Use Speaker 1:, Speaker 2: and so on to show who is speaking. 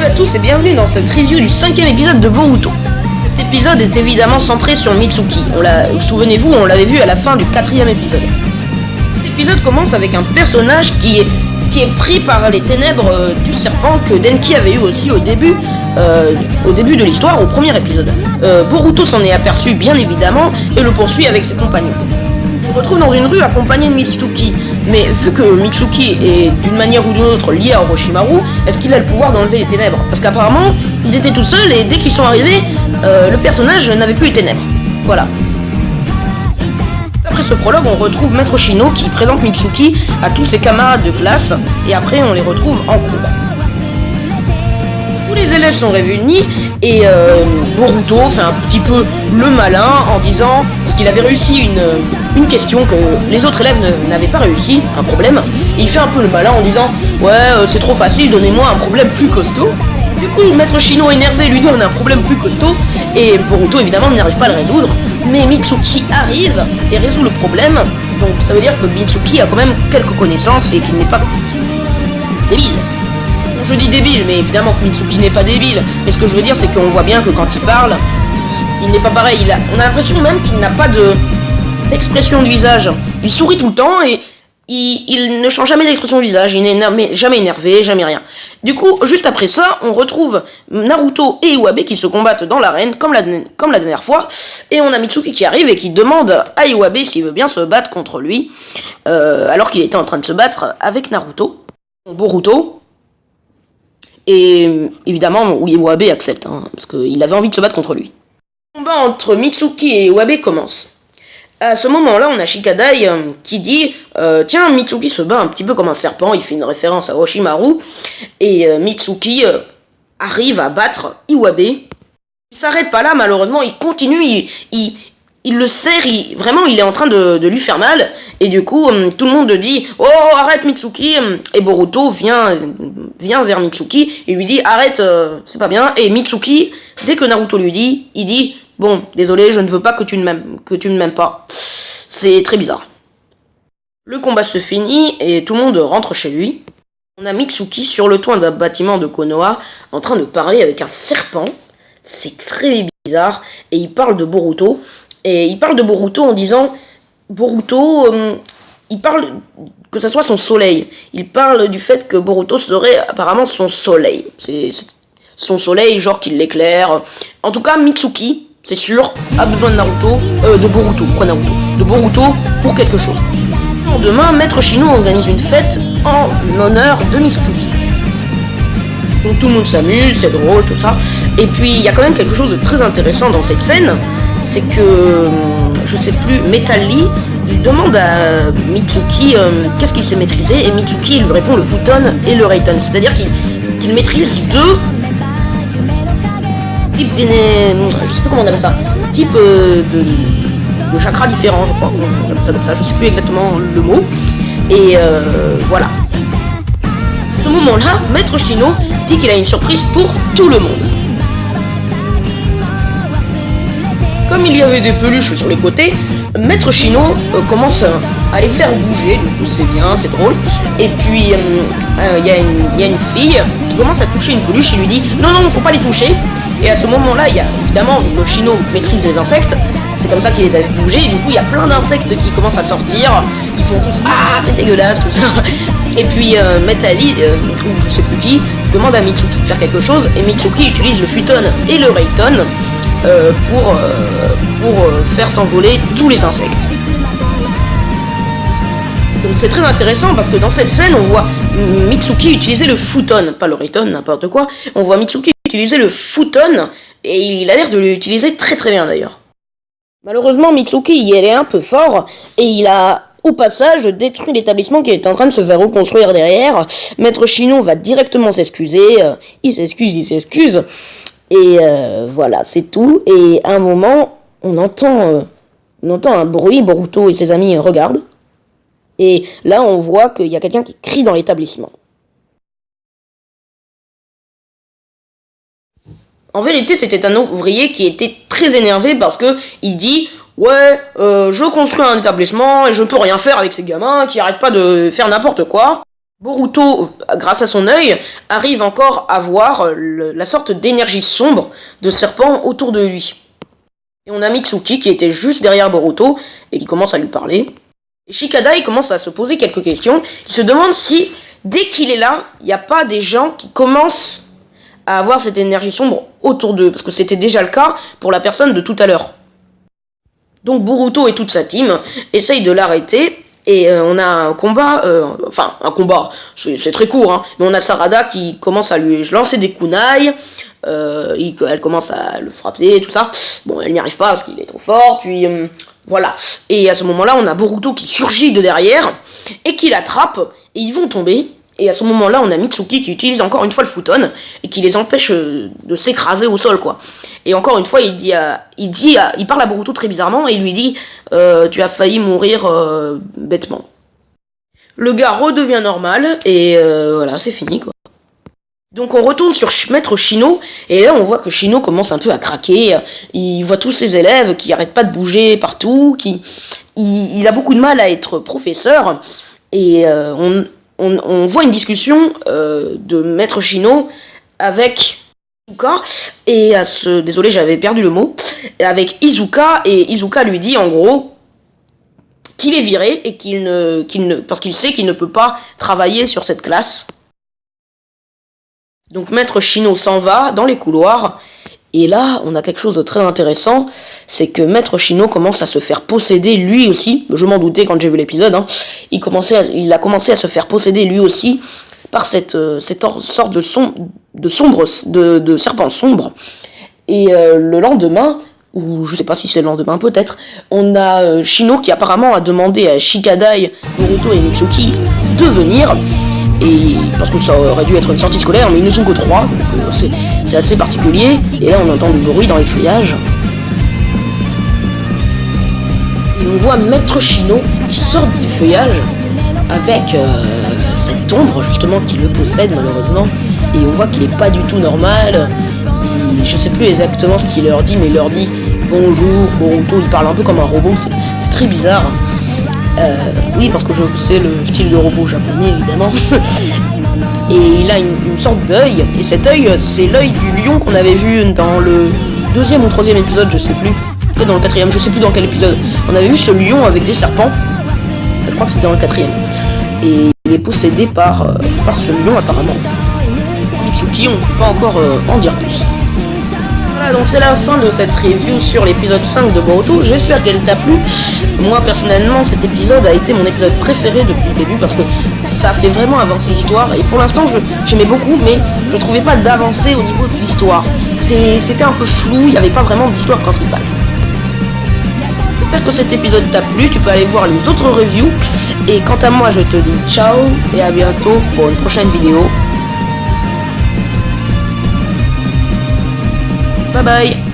Speaker 1: Salut à tous et bienvenue dans cette review du 5e épisode de Boruto. Cet épisode est évidemment centré sur Mitsuki. Souvenez-vous, on l'avait vu à la fin du 4e épisode. Cet épisode commence avec un personnage qui est pris par les ténèbres du serpent que Denki avait eu aussi au début de l'histoire, au premier épisode. Boruto s'en est aperçu bien évidemment et le poursuit avec ses compagnons. On se retrouve dans une rue accompagné de Mitsuki, mais vu que Mitsuki est d'une manière ou d'une autre lié à Orochimaru, est-ce qu'il a le pouvoir d'enlever les ténèbres? Parce qu'apparemment, ils étaient tout seuls et dès qu'ils sont arrivés, le personnage n'avait plus les ténèbres. Voilà. Après ce prologue, on retrouve Maître Shino qui présente Mitsuki à tous ses camarades de classe et après on les retrouve en cours. Tous les élèves sont réunis et Boruto fait un petit peu le malin en disant, parce qu'il avait réussi une question que les autres élèves n'avaient pas réussi, un problème, et il fait un peu le malin en disant ouais c'est trop facile, donnez-moi un problème plus costaud. Du coup Maître Shino énervé lui donne un problème plus costaud et Boruto évidemment n'arrive pas à le résoudre, mais Mitsuki arrive et résout le problème, donc ça veut dire que Mitsuki a quand même quelques connaissances et qu'il n'est pas débile. Je dis débile, mais évidemment que Mitsuki n'est pas débile, mais ce que je veux dire c'est qu'on voit bien que quand il parle, il n'est pas pareil, on a l'impression même qu'il n'a pas d'expression de visage. Il sourit tout le temps et il ne change jamais d'expression de visage, il n'est jamais énervé, jamais rien. Du coup, juste après ça, on retrouve Naruto et Iwabe qui se combattent dans l'arène, comme la dernière fois, et on a Mitsuki qui arrive et qui demande à Iwabe s'il veut bien se battre contre lui, alors qu'il était en train de se battre avec Naruto, Boruto. Et évidemment, Iwabe accepte, parce qu'il avait envie de se battre contre lui. Le combat entre Mitsuki et Iwabe commence. À ce moment-là, on a Shikadai qui dit tiens, Mitsuki se bat un petit peu comme un serpent, il fait une référence à Orochimaru, et Mitsuki arrive à battre Iwabe. Il s'arrête pas là, malheureusement, il continue, il le serre, vraiment il est en train de lui faire mal, et du coup tout le monde dit oh arrête Mitsuki, et Boruto vient vers Mitsuki et lui dit arrête, c'est pas bien, et Mitsuki, dès que Naruto lui dit, il dit bon désolé, je ne veux pas que tu ne m'aimes pas. C'est très bizarre. Le combat se finit et tout le monde rentre chez lui. On a Mitsuki sur le toit d'un bâtiment de Konoha en train de parler avec un serpent, c'est très bizarre, et il parle de Boruto. Et il parle de Boruto en disant Boruto, il parle que ça soit son soleil. Il parle du fait que Boruto serait apparemment son soleil. C'est son soleil, genre qu'il l'éclaire. En tout cas, Mitsuki, c'est sûr, a besoin de Naruto, de Boruto, quoi Naruto, de Boruto pour quelque chose. Le lendemain, Maître Shino organise une fête en honneur de Mitsuki. Donc tout le monde s'amuse, c'est drôle, tout ça. Et puis il y a quand même quelque chose de très intéressant dans cette scène, c'est que, je sais plus, Metal Lee, il demande à Mitsuki qu'est-ce qu'il sait maîtriser, et Mitsuki il lui répond le Futon et le Reiton, c'est-à-dire qu'il maîtrise deux types je sais plus comment on appelle ça, types de chakras différents, je crois, on appelle ça comme ça, je sais plus exactement le mot, et voilà. À ce moment-là, Maître Shino dit qu'il a une surprise pour tout le monde. Comme il y avait des peluches sur les côtés, Maître Shino commence à les faire bouger, du coup c'est bien, c'est drôle. Et puis il y a une fille qui commence à toucher une peluche, il lui dit non, faut pas les toucher. Et à ce moment-là, il y a évidemment, le Shino maîtrise les insectes, c'est comme ça qu'il les a bougés, et du coup il y a plein d'insectes qui commencent à sortir, ils font tous ah c'est dégueulasse, tout ça. Et puis Metal Lee, ou je sais plus qui, demande à Mitsuki de faire quelque chose, et Mitsuki utilise le Futon et le Reiton pour faire s'envoler tous les insectes. Donc c'est très intéressant parce que dans cette scène on voit Mitsuki utiliser le Futon, pas le Reiton, n'importe quoi, on voit Mitsuki utiliser le Futon et il a l'air de l'utiliser très très bien d'ailleurs. Malheureusement Mitsuki y est un peu fort et il a au passage détruit l'établissement qui est en train de se faire reconstruire derrière. Maître Shino va directement s'excuser, il s'excuse. Et voilà, c'est tout. Et à un moment, on entend un bruit, Boruto et ses amis regardent. Et là, on voit qu'il y a quelqu'un qui crie dans l'établissement. En vérité, c'était un ouvrier qui était très énervé parce que il dit ouais, je construis un établissement et je peux rien faire avec ces gamins qui arrêtent pas de faire n'importe quoi. Boruto, grâce à son œil, arrive encore à voir la sorte d'énergie sombre de serpent autour de lui. Et on a Mitsuki qui était juste derrière Boruto et qui commence à lui parler. Et Shikadai commence à se poser quelques questions. Il se demande si, dès qu'il est là, il n'y a pas des gens qui commencent à avoir cette énergie sombre autour d'eux. Parce que c'était déjà le cas pour la personne de tout à l'heure. Donc Boruto et toute sa team essayent de l'arrêter. Et on a un combat, c'est très court, hein, mais on a Sarada qui commence à lui lancer des kunai, elle commence à le frapper, tout ça. Bon, elle n'y arrive pas parce qu'il est trop fort, puis voilà. Et à ce moment-là, on a Boruto qui surgit de derrière et qui l'attrape, et ils vont tomber. Et à ce moment-là, on a Mitsuki qui utilise encore une fois le futon et qui les empêche de s'écraser au sol, quoi. Et encore une fois, il parle à Boruto très bizarrement et il lui dit tu as failli mourir bêtement. Le gars redevient normal et voilà, c'est fini, quoi. Donc on retourne sur Maître Shino et là on voit que Shino commence un peu à craquer. Il voit tous ses élèves qui arrêtent pas de bouger partout, il a beaucoup de mal à être professeur et on voit une discussion de Maître Shino avec Izuka et désolé, j'avais perdu le mot, avec Izuka, et Izuka lui dit en gros qu'il est viré et parce qu'il sait qu'il ne peut pas travailler sur cette classe. Donc Maître Shino s'en va dans les couloirs. Et là, on a quelque chose de très intéressant, c'est que Maître Shino commence à se faire posséder lui aussi. Je m'en doutais quand j'ai vu l'épisode, hein. Il a commencé à se faire posséder lui aussi par cette sorte de serpent sombre. Et le lendemain, ou je sais pas si c'est le lendemain peut-être, on a Shino qui apparemment a demandé à Shikadai, Boruto et Mitsuki de venir. Et parce que ça aurait dû être une sortie scolaire, mais ils ne sont que 3, donc c'est assez particulier. Et là on entend du bruit dans les feuillages. Et on voit Maître Shino qui sort du feuillage avec cette ombre justement qui le possède malheureusement. Et on voit qu'il est pas du tout normal. Je sais plus exactement ce qu'il leur dit, mais il leur dit bonjour, Boruto, il parle un peu comme un robot, c'est très bizarre. Oui, parce que c'est le style de robot japonais, évidemment. Et il a une sorte d'œil, et cet œil, c'est l'œil du lion qu'on avait vu dans le 2e ou 3e épisode, je sais plus. Peut-être dans le 4e, je sais plus dans quel épisode. On avait vu ce lion avec des serpents. Je crois que c'était dans le 4e. Et il est possédé par ce lion, apparemment. Mitsuki, on ne peut pas encore en dire plus. Voilà, donc c'est la fin de cette review sur l'épisode 5 de Boruto. J'espère qu'elle t'a plu. Moi personnellement, cet épisode a été mon épisode préféré depuis le début parce que ça fait vraiment avancer l'histoire. Et pour l'instant, j'aimais beaucoup, mais je trouvais pas d'avancée au niveau de l'histoire. C'était un peu flou, il n'y avait pas vraiment d'histoire principale. J'espère que cet épisode t'a plu. Tu peux aller voir les autres reviews. Et quant à moi, je te dis ciao et à bientôt pour une prochaine vidéo. Bye bye.